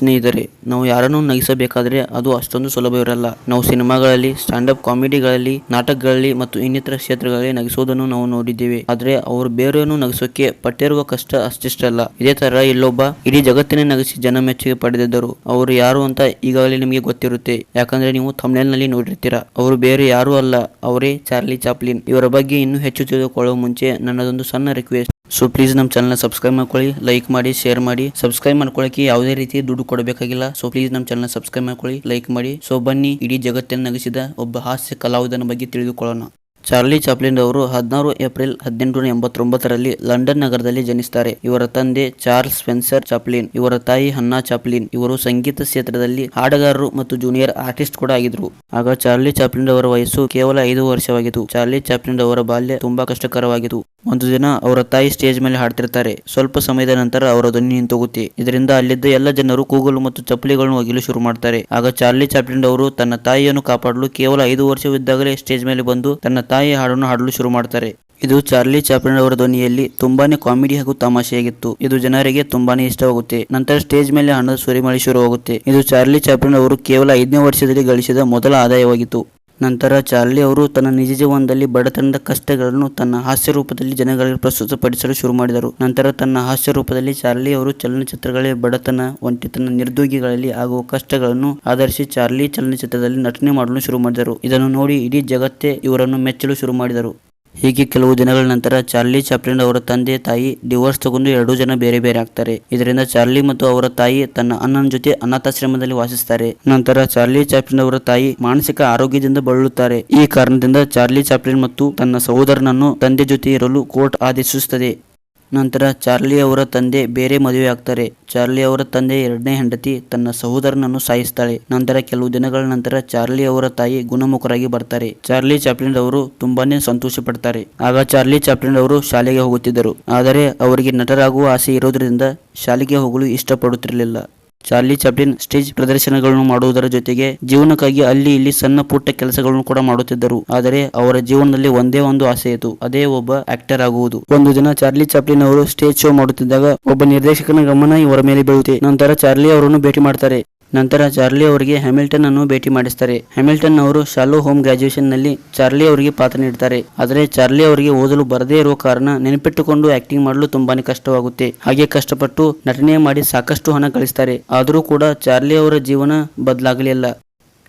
ಸ್ನೇಹಿತರೆ, ನಾವು ಯಾರನ್ನು ನಗಿಸಬೇಕಾದ್ರೆ ಅದು ಅಷ್ಟೊಂದು ಸುಲಭವಿರಲ್ಲ. ನಾವು ಸಿನಿಮಾಗಳಲ್ಲಿ, ಸ್ಟ್ಯಾಂಡ್ ಅಪ್ ಕಾಮಿಡಿಗಳಲ್ಲಿ, ನಾಟಕಗಳಲ್ಲಿ ಮತ್ತು ಇನ್ನಿತರ ಕ್ಷೇತ್ರಗಳಲ್ಲಿ ನಗಿಸುವುದನ್ನು ನಾವು ನೋಡಿದ್ದೇವೆ. ಆದ್ರೆ ಅವರು ಬೇರೆಯನ್ನು ನಗಿಸೋಕೆ ಪಟ್ಟಿರುವ ಕಷ್ಟ ಅಷ್ಟಿಷ್ಟಲ್ಲ. ಇದೇ ತರ ಇಲ್ಲೊಬ್ಬ ಇಡೀ ಜಗತ್ತಿನ ನಗಿಸಿ ಜನ ಮೆಚ್ಚುಗೆ ಪಡೆದಿದ್ದರು. ಅವರು ಯಾರು ಅಂತ ಈಗಾಗಲೇ ನಿಮಗೆ ಗೊತ್ತಿರುತ್ತೆ, ಯಾಕಂದ್ರೆ ನೀವು ಥಂಬ್ನೇಲ್ ನಲ್ಲಿ ನೋಡಿರ್ತೀರಾ. ಅವರು ಬೇರೆ ಯಾರು ಅಲ್ಲ, ಅವರೇ ಚಾರ್ಲಿ ಚಾಪ್ಲಿನ್. ಇವರ ಬಗ್ಗೆ ಇನ್ನೂ ಹೆಚ್ಚು ತಿಳಿದುಕೊಳ್ಳುವ ಮುಂಚೆ ನನ್ನದೊಂದು ಸಣ್ಣ ರಿಕ್ವೆಸ್ಟ್. ಸೊ ಪ್ಲೀಸ್ ನಮ್ಮ ಚಾನಲ್ ಸಬ್ಸ್ಕ್ರೈಬ್ ಮಾಡ್ಕೊಳ್ಳಿ, ಲೈಕ್ ಮಾಡಿ, ಶೇರ್ ಮಾಡಿ. ಸಬ್ಸ್ಕ್ರೈಬ್ ಮಾಡ್ಕೊಳ್ಳೋಕೆ ಯಾವುದೇ ರೀತಿ ದುಡ್ಡು ಕೊಡಬೇಕಾಗಿಲ್ಲ. ಸೊ ಪ್ಲೀಸ್ ನಮ್ಮ ಚಾನಲ್ ಸಬ್ಸ್ಕ್ರೈಬ್ ಮಾಡ್ಕೊಳ್ಳಿ, ಲೈಕ್ ಮಾಡಿ. ಸೊ ಬನ್ನಿ ಇಡೀ ಜಗತ್ತನ್ನು ನಗಿಸಿದ ಒಬ್ಬ ಹಾಸ್ಯ ಕಲಾವಿದನ ಬಗ್ಗೆ ತಿಳಿದುಕೊಳ್ಳೋಣ. ಚಾರ್ಲಿ ಚಾಪ್ಲಿನ್ ಅವರು 16 ಏಪ್ರಿಲ್ 1889ರಲ್ಲಿ ಲಂಡನ್ ನಗರದಲ್ಲಿ ಜನಿಸ್ತಾರೆ. ಇವರ ತಂದೆ ಚಾರ್ಲ್ಸ್ ಸ್ಪೆನ್ಸರ್ ಚಾಪ್ಲಿನ್, ಇವರ ತಾಯಿ ಹನ್ನಾ ಚಾಪ್ಲಿನ್. ಇವರು ಸಂಗೀತ ಕ್ಷೇತ್ರದಲ್ಲಿ ಹಾಡುಗಾರರು ಮತ್ತು ಜೂನಿಯರ್ ಆರ್ಟಿಸ್ಟ್ ಕೂಡ ಆಗಿದ್ರು. ಆಗ ಚಾರ್ಲಿ ಚಾಪ್ಲಿನ್ ಅವರ ವಯಸ್ಸು ಕೇವಲ 5 ವರ್ಷವಾಗಿತ್ತು. ಚಾರ್ಲಿ ಚಾಪ್ಲಿನ್ ಅವರ ಬಾಲ್ಯ ತುಂಬಾ ಕಷ್ಟಕರವಾಗಿತ್ತು. ಒಂದು ದಿನ ಅವರ ತಾಯಿ ಸ್ಟೇಜ್ ಮೇಲೆ ಹಾಡ್ತಿರ್ತಾರೆ. ಸ್ವಲ್ಪ ಸಮಯದ ನಂತರ ಅವರ ಧ್ವನಿ ನಿಂತೋಗುತ್ತೆ. ಇದರಿಂದ ಅಲ್ಲಿದ್ದ ಎಲ್ಲ ಜನರು ಕೂಗಲು ಮತ್ತು ಚಪ್ಪಲಿಗಳನ್ನು ಒಗಿಲು ಶುರು ಮಾಡ್ತಾರೆ. ಆಗ ಚಾರ್ಲಿ ಚಾಪ್ಲಿನ್ ಅವರು ತನ್ನ ತಾಯಿಯನ್ನು ಕಾಪಾಡಲು ಕೇವಲ 5 ವರ್ಷವಿದ್ದಾಗಲೇ ಸ್ಟೇಜ್ ಮೇಲೆ ಬಂದು ತನ್ನ ತಾಯಿಯ ಹಾಡನ್ನು ಹಾಡಲು ಶುರು ಮಾಡ್ತಾರೆ. ಇದು ಚಾರ್ಲಿ ಚಾಪ್ಲಿನ್ ಅವರ ಧ್ವನಿಯಲ್ಲಿ ತುಂಬಾನೇ ಕಾಮಿಡಿ ಹಾಗೂ ತಮಾಷೆಯಾಗಿತ್ತು. ಇದು ಜನರಿಗೆ ತುಂಬಾನೇ ಇಷ್ಟವಾಗುತ್ತೆ. ನಂತರ ಸ್ಟೇಜ್ ಮೇಲೆ ಹಣದ ಸುರಿಮಳೆ ಶುರುವಾಗುತ್ತೆ. ಇದು ಚಾರ್ಲಿ ಚಾಪ್ಲಿನ್ ಅವರು ಕೇವಲ 5ನೇ ವರ್ಷದಲ್ಲಿ ಗಳಿಸಿದ ಮೊದಲ ಆದಾಯವಾಗಿತ್ತು. ನಂತರ ಚಾರ್ಲಿ ಅವರು ತನ್ನ ನಿಜ ಜೀವನದಲ್ಲಿ ಬಡತನದ ಕಷ್ಟಗಳನ್ನು ತನ್ನ ಹಾಸ್ಯ ರೂಪದಲ್ಲಿ ಜನಗಳಿಗೆ ಪ್ರಸ್ತುತಪಡಿಸಲು ಶುರು ಮಾಡಿದರು. ನಂತರ ತನ್ನ ಹಾಸ್ಯ ರೂಪದಲ್ಲಿ ಚಾರ್ಲಿ ಅವರು ಚಲನಚಿತ್ರಗಳಲ್ಲಿ ಬಡತನ, ಒಂಟಿತನ, ನಿರ್ದೋಗಿಗಳಲ್ಲಿ ಆಗುವ ಕಷ್ಟಗಳನ್ನು ಆಧರಿಸಿ ಚಾರ್ಲಿ ಚಲನಚಿತ್ರದಲ್ಲಿ ನಟನೆ ಮಾಡಲು ಶುರು ಮಾಡಿದರು. ಇದನ್ನು ನೋಡಿ ಇಡೀ ಜಗತ್ತೇ ಇವರನ್ನು ಮೆಚ್ಚಲು ಶುರು ಮಾಡಿದರು. ಹೀಗೆ ಕೆಲವು ದಿನಗಳ ನಂತರ ಚಾರ್ಲಿ ಚಾಪ್ಲಿನ್ ಅವರ ತಂದೆ ತಾಯಿ ಡಿವೋರ್ಸ್ ತಗೊಂಡು 2 ಜನ ಬೇರೆ ಬೇರೆ ಆಗ್ತಾರೆ. ಇದರಿಂದ ಚಾರ್ಲಿ ಮತ್ತು ಅವರ ತಾಯಿ ತನ್ನ ಅಣ್ಣನ ಜೊತೆ ಅನಾಥಾಶ್ರಮದಲ್ಲಿ ವಾಸಿಸ್ತಾರೆ. ನಂತರ ಚಾರ್ಲಿ ಚಾಪ್ಲಿನ್ ಅವರ ತಾಯಿ ಮಾನಸಿಕ ಆರೋಗ್ಯದಿಂದ ಬಳಲುತ್ತಾರೆ. ಈ ಕಾರಣದಿಂದ ಚಾರ್ಲಿ ಚಾಪ್ಲಿನ್ ಮತ್ತು ತನ್ನ ಸಹೋದರನನ್ನು ತಂದೆ ಜೊತೆ ಇರಲು ಕೋರ್ಟ್ ಆದೇಶಿಸುತ್ತದೆ. ನಂತರ ಚಾರ್ಲಿ ಅವರ ತಂದೆ ಬೇರೆ ಮದುವೆ ಆಗ್ತಾರೆ. ಚಾರ್ಲಿ ಅವರ ತಂದೆ 2ನೇ ಹೆಂಡತಿ ತನ್ನ ಸಹೋದರನನ್ನು ಸಾಯಿಸ್ತಾಳೆ. ನಂತರ ಕೆಲವು ದಿನಗಳ ನಂತರ ಚಾರ್ಲಿ ಅವರ ತಾಯಿ ಗುಣಮುಖರಾಗಿ ಬರ್ತಾರೆ. ಚಾರ್ಲಿ ಚಾಪ್ಲಿನ್ ಅವರು ತುಂಬಾನೇ ಸಂತೋಷ ಪಡ್ತಾರೆ. ಆಗ ಚಾರ್ಲಿ ಚಾಪ್ಲಿನ್ ಅವರು ಶಾಲೆಗೆ ಹೋಗುತ್ತಿದ್ದರು. ಆದರೆ ಅವರಿಗೆ ನಟರಾಗುವ ಆಸೆ ಇರೋದ್ರಿಂದ ಶಾಲೆಗೆ ಹೋಗಲು ಇಷ್ಟಪಡುತ್ತಿರಲಿಲ್ಲ. ಚಾರ್ಲಿ ಚಾಪ್ಲಿನ್ ಸ್ಟೇಜ್ ಪ್ರದರ್ಶನಗಳನ್ನು ಮಾಡುವುದರ ಜೊತೆಗೆ ಜೀವನಕ್ಕಾಗಿ ಅಲ್ಲಿ ಇಲ್ಲಿ ಸಣ್ಣ ಪುಟ್ಟ ಕೆಲಸಗಳನ್ನು ಕೂಡ ಮಾಡುತ್ತಿದ್ದರು. ಆದರೆ ಅವರ ಜೀವನದಲ್ಲಿ ಒಂದೇ ಒಂದು ಆಸೆ ಇತ್ತು, ಅದೇ ಒಬ್ಬ ಆಕ್ಟರ್ ಆಗುವುದು. ಒಂದು ದಿನ ಚಾರ್ಲಿ ಚಾಪ್ಲಿನ್ ಅವರು ಸ್ಟೇಜ್ ಶೋ ಮಾಡುತ್ತಿದ್ದಾಗ ಒಬ್ಬ ನಿರ್ದೇಶಕನ ಗಮನ ಇವರ ಮೇಲೆ ಬೀಳುತ್ತೆ. ನಂತರ ಚಾರ್ಲಿ ಅವರನ್ನು ಭೇಟಿ ಮಾಡ್ತಾರೆ. ನಂತರ ಚಾರ್ಲಿ ಅವರಿಗೆ ಹ್ಯಾಮಿಲ್ಟನ್ ಅನ್ನು ಭೇಟಿ ಮಾಡಿಸ್ತಾರೆ. ಹ್ಯಾಮಿಲ್ಟನ್ ಅವರು ಶಾಲೋ ಹೋಮ್ ಗ್ರಾಜುಯೇಷನ್ ನಲ್ಲಿ ಚಾರ್ಲಿ ಅವರಿಗೆ ಪಾತ್ರ ನೀಡ್ತಾರೆ. ಆದರೆ ಚಾರ್ಲಿ ಅವರಿಗೆ ಓದಲು ಬರದೇ ಇರುವ ಕಾರಣ ನೆನಪಿಟ್ಟುಕೊಂಡು ಆಕ್ಟಿಂಗ್ ಮಾಡಲು ತುಂಬಾನೇ ಕಷ್ಟವಾಗುತ್ತೆ. ಹಾಗೆ ಕಷ್ಟಪಟ್ಟು ನಟನೆ ಮಾಡಿ ಸಾಕಷ್ಟು ಹಣ ಗಳಿಸ್ತಾರೆ. ಆದರೂ ಕೂಡ ಚಾರ್ಲಿ ಅವರ ಜೀವನ ಬದಲಾಗಲಿಲ್ಲ.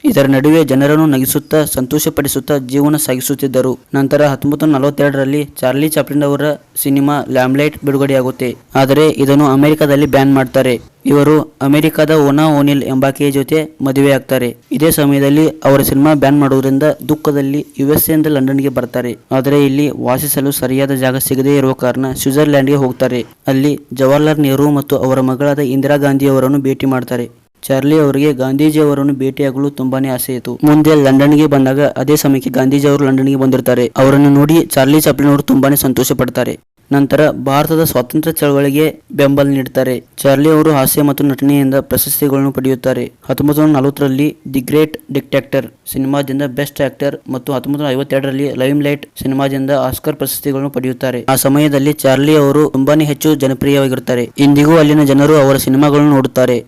ಇದರ ನಡುವೆ ಜನರನ್ನು ನಗಿಸುತ್ತಾ ಸಂತೋಷಪಡಿಸುತ್ತಾ ಜೀವನ ಸಾಗಿಸುತ್ತಿದ್ದರು. ನಂತರ 1942ರಲ್ಲಿ ಚಾರ್ಲಿ ಚಾಪ್ಲಿನ್ ಅವರ ಸಿನಿಮಾ ಲ್ಯಾಮ್ಲೈಟ್ ಬಿಡುಗಡೆಯಾಗುತ್ತೆ. ಆದರೆ ಇದನ್ನು ಅಮೆರಿಕದಲ್ಲಿ ಬ್ಯಾನ್ ಮಾಡ್ತಾರೆ. ಇವರು ಅಮೆರಿಕದ ಒನಾ ಓನಿಲ್ ಎಂಬಾಕೆಯ ಜೊತೆ ಮದುವೆ ಆಗ್ತಾರೆ. ಇದೇ ಸಮಯದಲ್ಲಿ ಅವರ ಸಿನಿಮಾ ಬ್ಯಾನ್ ಮಾಡುವುದರಿಂದ ದುಃಖದಲ್ಲಿ USA ಇಂದ ಲಂಡನ್ಗೆ ಬರ್ತಾರೆ. ಆದರೆ ಇಲ್ಲಿ ವಾಸಿಸಲು ಸರಿಯಾದ ಜಾಗ ಸಿಗದೇ ಇರುವ ಕಾರಣ ಸ್ವಿಟ್ಜರ್ಲ್ಯಾಂಡ್ಗೆ ಹೋಗ್ತಾರೆ. ಅಲ್ಲಿ ಜವಾಹರ್ಲಾಲ್ ನೆಹರು ಮತ್ತು ಅವರ ಮಗಳಾದ ಇಂದಿರಾ ಗಾಂಧಿ ಅವರನ್ನು ಭೇಟಿ ಮಾಡ್ತಾರೆ. ಚಾರ್ಲಿ ಅವರಿಗೆ ಗಾಂಧೀಜಿ ಅವರನ್ನು ಭೇಟಿಯಾಗಲು ತುಂಬಾನೇ ಆಸೆ ಇತ್ತು. ಮುಂದೆ ಲಂಡನ್ಗೆ ಬಂದಾಗ ಅದೇ ಸಮಯಕ್ಕೆ ಗಾಂಧೀಜಿ ಅವರು ಲಂಡನ್ಗೆ ಬಂದಿರ್ತಾರೆ. ಅವರನ್ನು ನೋಡಿ ಚಾರ್ಲಿ ಚಾಪ್ಲಿನ್ ಅವರು ತುಂಬಾನೇ ಸಂತೋಷ ಪಡ್ತಾರೆ. ನಂತರ ಭಾರತದ ಸ್ವಾತಂತ್ರ್ಯ ಚಳವಳಿಗೆ ಬೆಂಬಲ ನೀಡುತ್ತಾರೆ. ಚಾರ್ಲಿ ಅವರು ಹಾಸ್ಯ ಮತ್ತು ನಟನೆಯಿಂದ ಪ್ರಶಸ್ತಿಗಳನ್ನು ಪಡೆಯುತ್ತಾರೆ. 1940ರಲ್ಲಿ ದಿ ಗ್ರೇಟ್ ಡಿಕ್ಟೇಟರ್ ಸಿನಿಮಾದಿಂದ ಬೆಸ್ಟ್ ಆಕ್ಟರ್ ಮತ್ತು 1952ರಲ್ಲಿ ಲೈಮ್ಲೈಟ್ ಸಿನಿಮಾದಿಂದ ಆಸ್ಕರ್ ಪ್ರಶಸ್ತಿಗಳನ್ನು ಪಡೆಯುತ್ತಾರೆ. ಆ ಸಮಯದಲ್ಲಿ ಚಾರ್ಲಿ ಅವರು ತುಂಬಾನೇ ಹೆಚ್ಚು ಜನಪ್ರಿಯವಾಗಿರುತ್ತಾರೆ. ಇಂದಿಗೂ ಅಲ್ಲಿನ ಜನರು ಅವರ ಸಿನಿಮಾಗಳನ್ನು ನೋಡುತ್ತಾರೆ.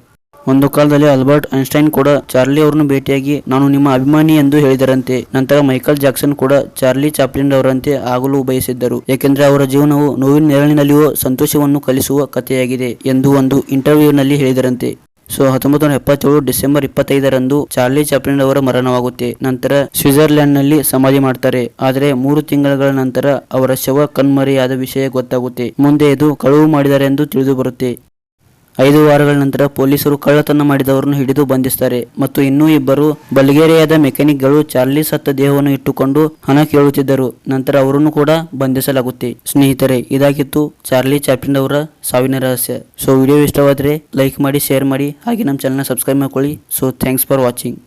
ಒಂದು ಕಾಲದಲ್ಲಿ ಆಲ್ಬರ್ಟ್ ಐನ್ಸ್ಟೈನ್ ಕೂಡ ಚಾರ್ಲಿ ಅವರನ್ನು ಭೇಟಿಯಾಗಿ ನಾನು ನಿಮ್ಮ ಅಭಿಮಾನಿ ಎಂದು ಹೇಳಿದರಂತೆ. ನಂತರ ಮೈಕಲ್ ಜಾಕ್ಸನ್ ಕೂಡ ಚಾರ್ಲಿ ಚಾಪ್ಲಿನ್ ಅವರಂತೆ ಆಗಲು ಬಯಸಿದ್ದರು, ಏಕೆಂದರೆ ಅವರ ಜೀವನವು ನೋವಿನ ನೆರಳಿನಲ್ಲಿಯೂ ಸಂತೋಷವನ್ನು ಕಲಿಸುವ ಕಥೆಯಾಗಿದೆ ಎಂದು ಒಂದು ಇಂಟರ್ವ್ಯೂನಲ್ಲಿ ಹೇಳಿದರಂತೆ. ಸೊ 1977 ಡಿಸೆಂಬರ್ 25ರಂದು ಚಾರ್ಲಿ ಚಾಪ್ಲಿನ್ ಅವರ ಮರಣವಾಗುತ್ತೆ. ನಂತರ ಸ್ವಿಟ್ಜರ್ಲ್ಯಾಂಡ್ ನಲ್ಲಿ ಸಮಾಧಿ ಮಾಡ್ತಾರೆ. ಆದರೆ 3 ತಿಂಗಳ ನಂತರ ಅವರ ಶವ ಕಣ್ಮರೆಯಾದ ವಿಷಯ ಗೊತ್ತಾಗುತ್ತೆ. ಮುಂದೆ ಇದು ಕಳುವು ಮಾಡಿದ್ದಾರೆ ಎಂದು ತಿಳಿದು ಬರುತ್ತೆ. 5 ವಾರಗಳ ನಂತರ ಪೊಲೀಸರು ಕಳ್ಳತನ ಮಾಡಿದವರನ್ನು ಹಿಡಿದು ಬಂಧಿಸ್ತಾರೆ ಮತ್ತು ಇನ್ನೂ 2 ಬಲ್ಗೇರಿಯಾದ ಮೆಕ್ಯಾನಿಕ್ಗಳು ಚಾರ್ಲಿ ಸತ್ತ ದೇಹವನ್ನು ಇಟ್ಟುಕೊಂಡು ಹಣ ಕೇಳುತ್ತಿದ್ದರು. ನಂತರ ಅವರನ್ನು ಕೂಡ ಬಂಧಿಸಲಾಗುತ್ತೆ. ಸ್ನೇಹಿತರೆ, ಇದಾಗಿತ್ತು ಚಾರ್ಲಿ ಚಾಪ್ಲಿನ್ ಅವರ ಸಾವಿನ ರಹಸ್ಯ. ಸೊ ವಿಡಿಯೋ ಇಷ್ಟವಾದರೆ ಲೈಕ್ ಮಾಡಿ, ಶೇರ್ ಮಾಡಿ, ಹಾಗೆ ನಮ್ಮ ಚಾನಲ್ನ ಸಬ್ಸ್ಕ್ರೈಬ್ ಮಾಡ್ಕೊಳ್ಳಿ. So thanks for watching.